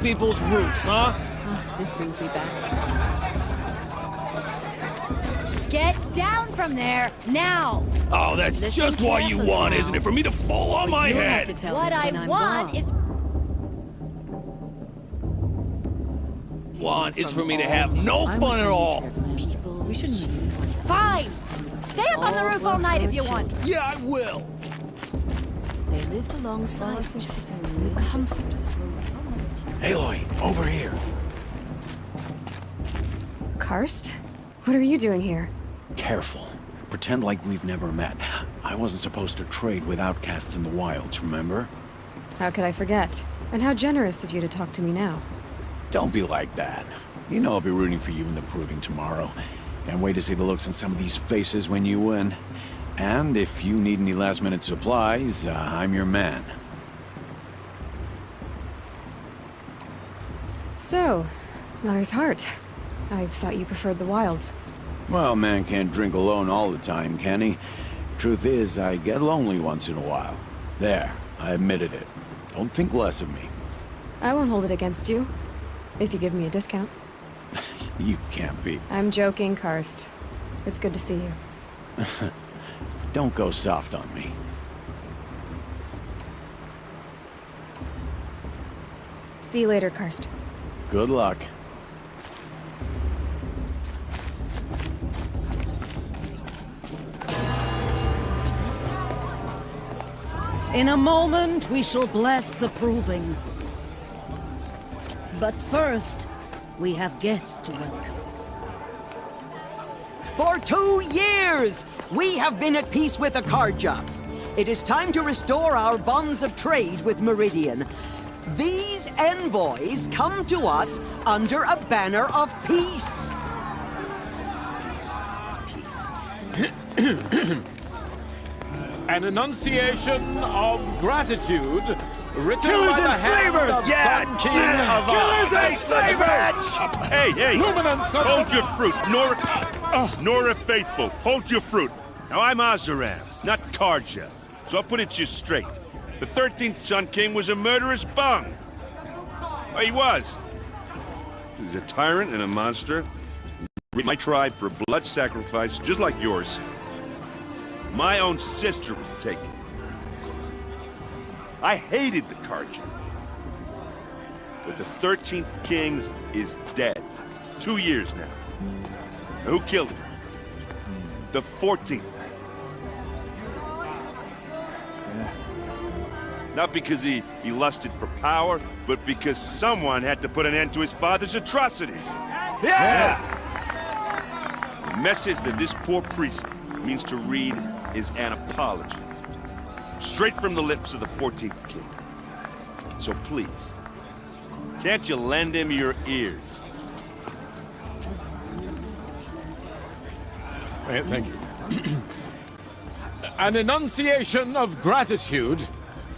people's roots, huh? Oh, this brings me back. Get down from there, now! Oh, that's Listen just what you carefully want, now. isn't it? For me to fall on my You have head. to tell What us I when I'm want gone. is... Want is for me to have no fun at all. People, we shouldn't make these concepts. Fine! Stay up on the roof all night if you want. Yeah, I will. They lived alongside each other in the comfort of home. Aloy, over here. Karst? What are you doing here? Careful. Pretend like we've never met. I wasn't supposed to trade with outcasts in the wilds, remember? How could I forget? And how generous of you to talk to me now. Don't be like that. You know I'll be rooting for you in the proving tomorrow. Can't wait to see the looks on some of these faces when you win. And if you need any last-minute supplies, I'm your man. So, Mother's Heart. I thought you preferred the wilds. Well, man can't drink alone all the time, can he? Truth is, I get lonely once in a while. There, I admitted it. Don't think less of me. I won't hold it against you. If you give me a discount. You can't be. I'm joking, Karst. It's good to see you. Don't go soft on me. See you later, Karst. Good luck. In a moment, we shall bless the proving. But first, we have guests to welcome. For 2 years, we have been at peace with Akarja. It is time to restore our bonds of trade with Meridian. These envoys come to us under a banner of peace. An enunciation of gratitude written Killers by the and hand slavers! of Sun King of Killers and slavers! Hey, hey! Luminance of Hold your fruit, Nora Faithful. Hold your fruit. Now I'm Azaram, not Karja, so I'll put it to you straight. The 13th Sun King was a murderous bung. Oh, he was. He was a tyrant and a monster. My tribe for blood sacrifice, just like yours. My own sister was taken. I hated the Karja. But the 13th king is dead. 2 years now. Who killed him? The 14th. Not because he lusted for power, but because someone had to put an end to his father's atrocities. Yeah! The message that this poor priest means to read is an apology. Straight from the lips of the 14th king. So please, can't you lend him your ears? Thank you. An enunciation of gratitude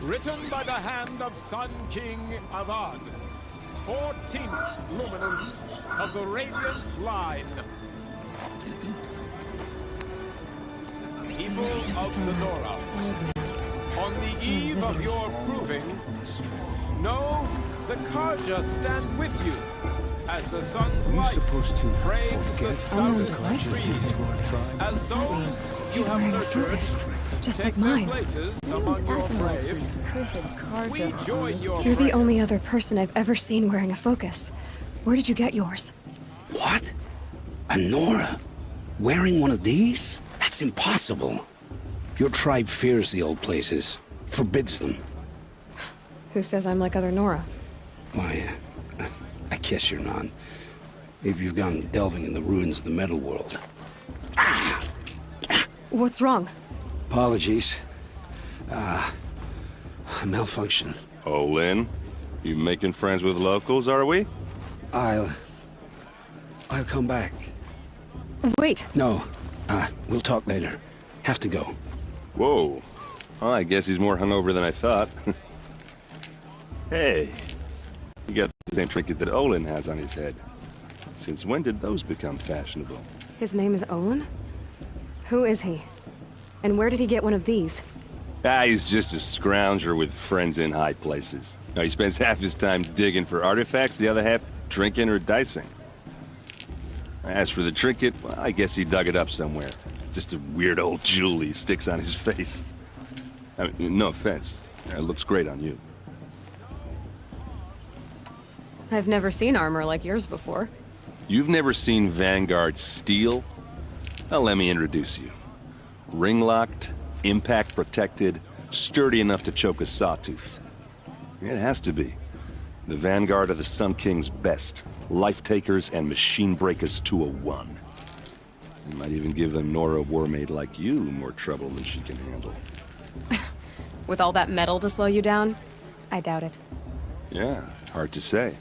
written by the hand of Sun King Avad, 14th luminance of the Radiant Line. People of the Nora, on the eve of your proving, know the Karja stand with you as the sun's light frames the stoutest trees, as those you have nurtured Just take like mine. their places among your braves. We join your You're the brave. only other person I've ever seen wearing a focus. Where did you get yours? What? A Nora? Wearing one of these? That's impossible. Your tribe fears the old places, forbids them. Who says I'm like other Nora? Why, I guess you're not. If you've gone delving in the ruins of the metal world. What's wrong? Apologies. A malfunction. Oh, Lynn, you making friends with locals, are we? I'll come back. Wait. No, we'll talk later. Have to go. Whoa. Well, I guess he's more hungover than I thought. Hey, you got the same trinket that Olin has on his head. Since when did those become fashionable? His name is Olin? Who is he? And where did he get one of these? Ah, he's just a scrounger with friends in high places. Now, he spends half his time digging for artifacts, the other half drinking or dicing. As for the trinket, well, I guess he dug it up somewhere. Just a weird old jewel he sticks on his face. I mean, no offense. It looks great on you. I've never seen armor like yours before. You've never seen Vanguard steel? Well, let me introduce you. Ring-locked, impact-protected, sturdy enough to choke a sawtooth. It has to be. The Vanguard of the Sun King's best. Life-takers and machine breakers to a one. It might even give a Nora warmaid like you more trouble than she can handle. With all that metal to slow you down? I doubt it. Yeah, hard to say.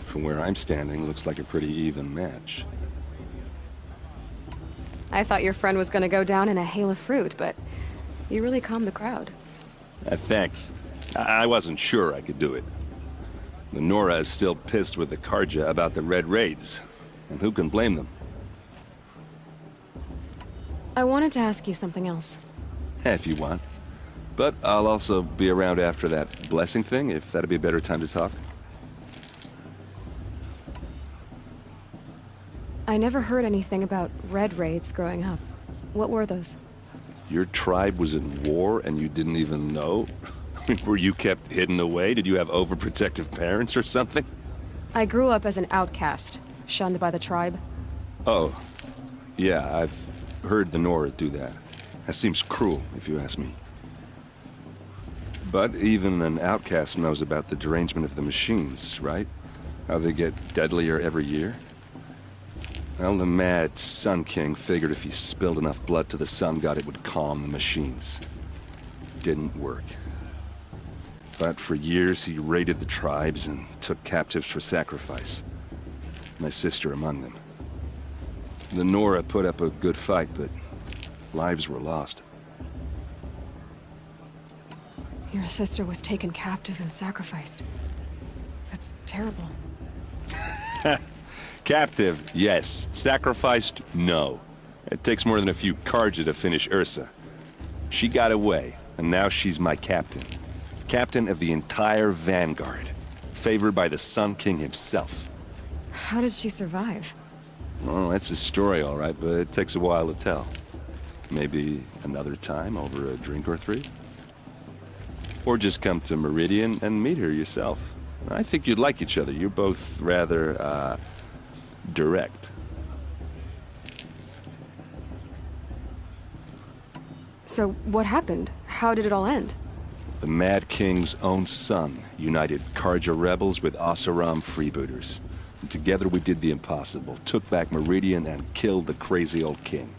From where I'm standing, looks like a pretty even match. I thought your friend was gonna go down in a hail of fruit, but you really calmed the crowd. Thanks. I wasn't sure I could do it. The Nora is still pissed with the Carja about the Red Raids, and who can blame them? I wanted to ask you something else. If you want. But I'll also be around after that blessing thing, if that'd be a better time to talk. I never heard anything about Red Raids growing up. What were those? Your tribe was in war and you didn't even know? Were you kept hidden away? Did you have overprotective parents or something? I grew up as an outcast, shunned by the tribe. Oh. Yeah, I've heard the Nora do that. That seems cruel, if you ask me. But even an outcast knows about the derangement of the machines, right? How they get deadlier every year? Well, the mad Sun King figured if he spilled enough blood to the Sun God, it would calm the machines. Didn't work. But for years, he raided the tribes and took captives for sacrifice. My sister among them. The Nora put up a good fight, but lives were lost. Your sister was taken captive and sacrificed. That's terrible. Captive, yes. Sacrificed, no. It takes more than a few Carja to finish Ursa. She got away, and now she's my captain. Captain of the entire Vanguard. Favored by the Sun King himself. How did she survive? Oh, that's a story, all right, but it takes a while to tell. Maybe another time over a drink or three? Or just come to Meridian and meet her yourself. I think you'd like each other. You're both rather, direct. So, what happened? How did it all end? The Mad King's own son united Carja rebels with Oseram freebooters. And together we did the impossible, took back Meridian and killed the crazy old king.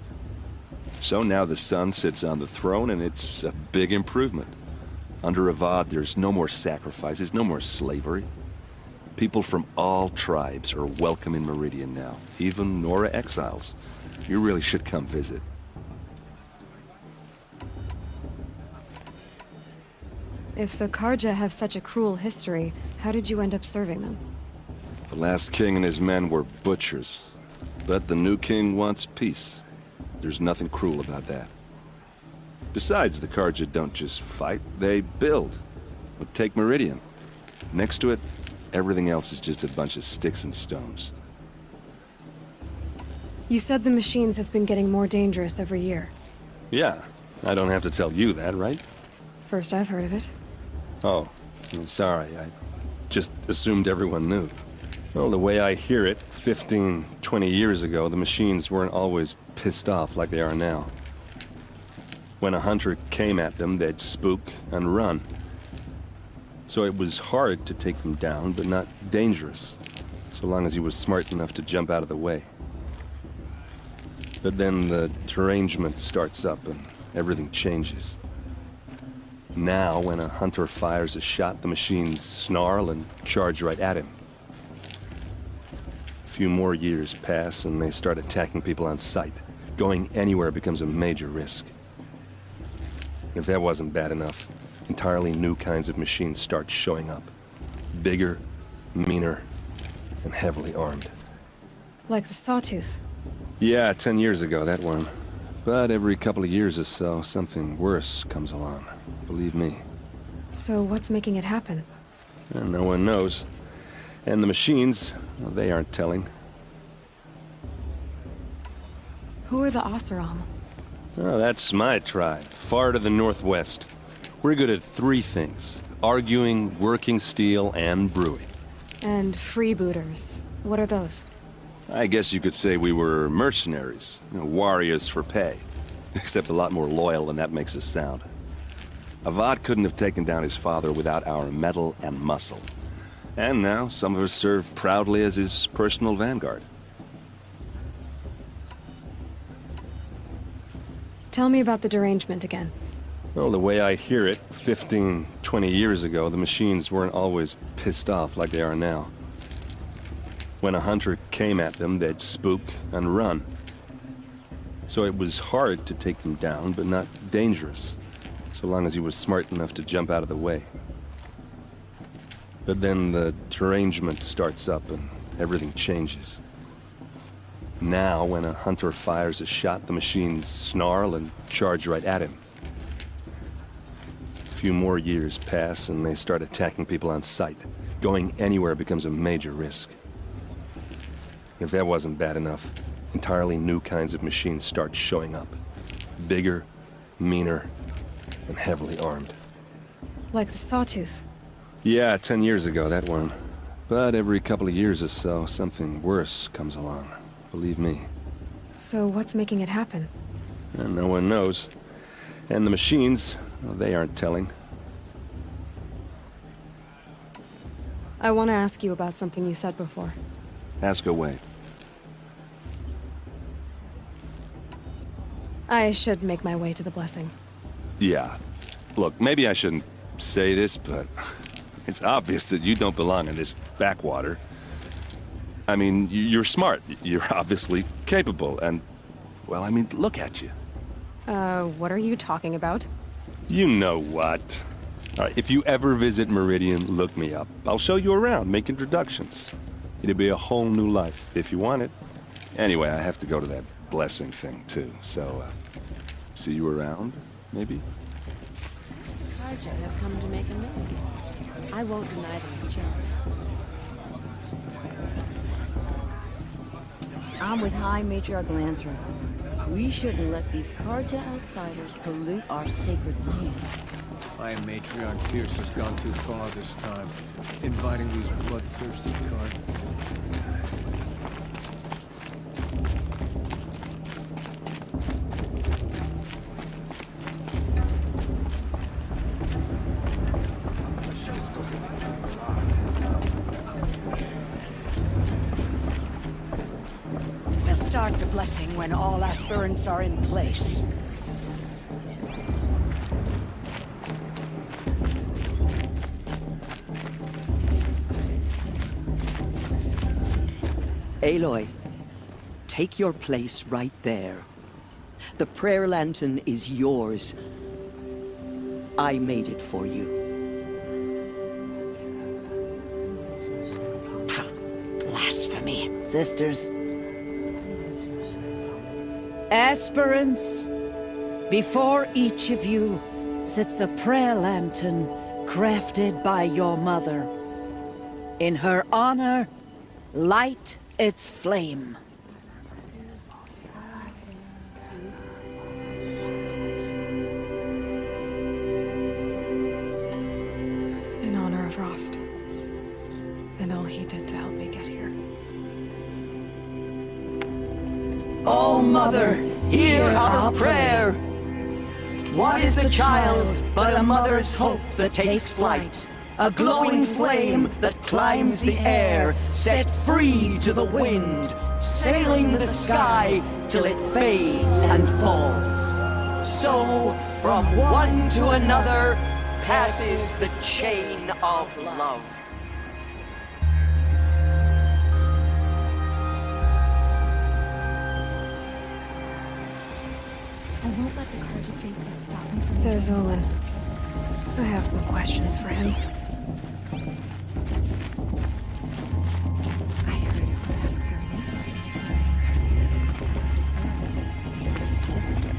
So now the son sits on the throne and it's a big improvement. Under Avad, there's no more sacrifices, no more slavery. People from all tribes are welcome in Meridian now, even Nora exiles. You really should come visit. If the Carja have such a cruel history, how did you end up serving them? The last king and his men were butchers. But the new king wants peace. There's nothing cruel about that. Besides, the Carja don't just fight, they build. But take Meridian. Next to it, everything else is just a bunch of sticks and stones. You said the machines have been getting more dangerous every year. Yeah, I don't have to tell you that, right? First I've heard of it. Oh, I'm sorry. I just assumed everyone knew. Well, the way I hear it, 15, 20 years ago, the machines weren't always pissed off like they are now. When a hunter came at them, they'd spook and run. So it was hard to take them down, but not dangerous, so long as he was smart enough to jump out of the way. But then the derangement starts up and everything changes. Now, when a hunter fires a shot, the machines snarl and charge right at him. A few more years pass and they start attacking people on sight. Going anywhere becomes a major risk. If that wasn't bad enough, entirely new kinds of machines start showing up. Bigger, meaner, and heavily armed. Like the Sawtooth. Yeah, 10 years ago, that one. But every couple of years or so, something worse comes along. Believe me. So what's making it happen? And no one knows. And the machines, well, they aren't telling. Who are the Oseram? Oh, that's my tribe, far to the northwest. We're good at three things: arguing, working steel, and brewing. And freebooters. What are those? I guess you could say we were mercenaries, warriors for pay. Except a lot more loyal than that makes us sound. Avad couldn't have taken down his father without our metal and muscle. And now, some of us serve proudly as his personal vanguard. Tell me about the derangement again. Well, the way I hear it, 15, 20 years ago, the machines weren't always pissed off like they are now. When a hunter came at them, they'd spook and run. So it was hard to take them down, but not dangerous, so long as he was smart enough to jump out of the way. But then the derangement starts up and everything changes. Now, when a hunter fires a shot, the machines snarl and charge right at him. A few more years pass and they start attacking people on sight. Going anywhere becomes a major risk. If that wasn't bad enough, entirely new kinds of machines start showing up. Bigger, meaner, and heavily armed. Like the Sawtooth? Yeah, 10 years ago, that one. But every couple of years or so, something worse comes along. Believe me. So what's making it happen? And no one knows. And the machines, well, they aren't telling. I want to ask you about something you said before. Ask away. I should make my way to the blessing. Yeah. Look, maybe I shouldn't say this, but it's obvious that you don't belong in this backwater. I mean, you're smart. You're obviously capable, and, well, I mean, look at you. What are you talking about? You know what. All right, if you ever visit Meridian, look me up. I'll show you around, make introductions. It'll be a whole new life, if you want it. Anyway, I have to go to that blessing thing, too, so, see you around, maybe? Carja have come to make amends. I won't deny them a chance. I'm with High Matriarch Lansra. We shouldn't let these Carja outsiders pollute our sacred land. High Matriarch Tierce has gone too far this time, inviting these bloodthirsty Carja. Start the blessing when all aspirants are in place. Aloy, take your place right there. The prayer lantern is yours. I made it for you. Blasphemy. Sisters. Aspirants, before each of you sits a prayer lantern crafted by your mother. In her honor, light its flame. In honor of Rost. And all he did to help me get here. Oh, Mother, hear our prayer! What is the child but a mother's hope that takes flight? A glowing flame that climbs the air, set free to the wind, sailing the sky till it fades and falls. So, from one to another, passes the chain of love. I won't let the Carja faithful stop me from... There's Olin. I have some questions for him. I heard her ask for Natos and his sister.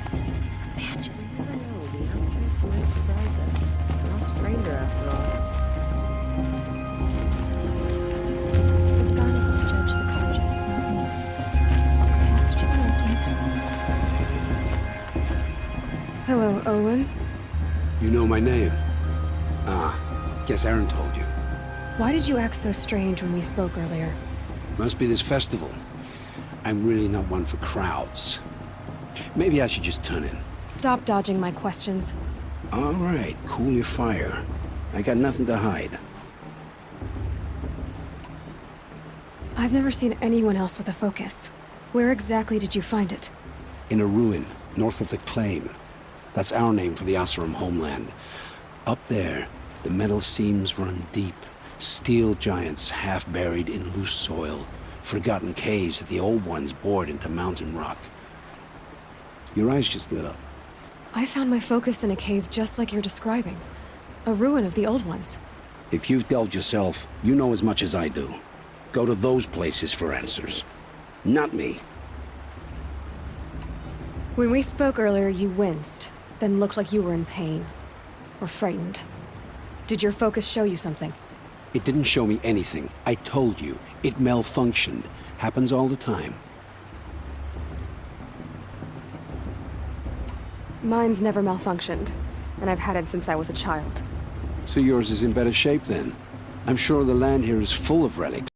my name? Ah, guess Aaron told you. Why did you act so strange when we spoke earlier? Must be this festival. I'm really not one for crowds. Maybe I should just turn in. Stop dodging my questions. All right, cool your fire. I got nothing to hide. I've never seen anyone else with a focus. Where exactly did you find it? In a ruin, north of the Claim. That's our name for the Oseram homeland. Up there, the metal seams run deep. Steel giants half buried in loose soil. Forgotten caves that the old ones bored into mountain rock. Your eyes just lit up. I found my focus in a cave just like you're describing. A ruin of the old ones. If you've delved yourself, you know as much as I do. Go to those places for answers. Not me. When we spoke earlier, you winced, then looked like you were in pain. Or frightened. Did your focus show you something? It didn't show me anything. I told you. It malfunctioned. Happens all the time. Mine's never malfunctioned, and I've had it since I was a child. So yours is in better shape then. I'm sure the land here is full of relics.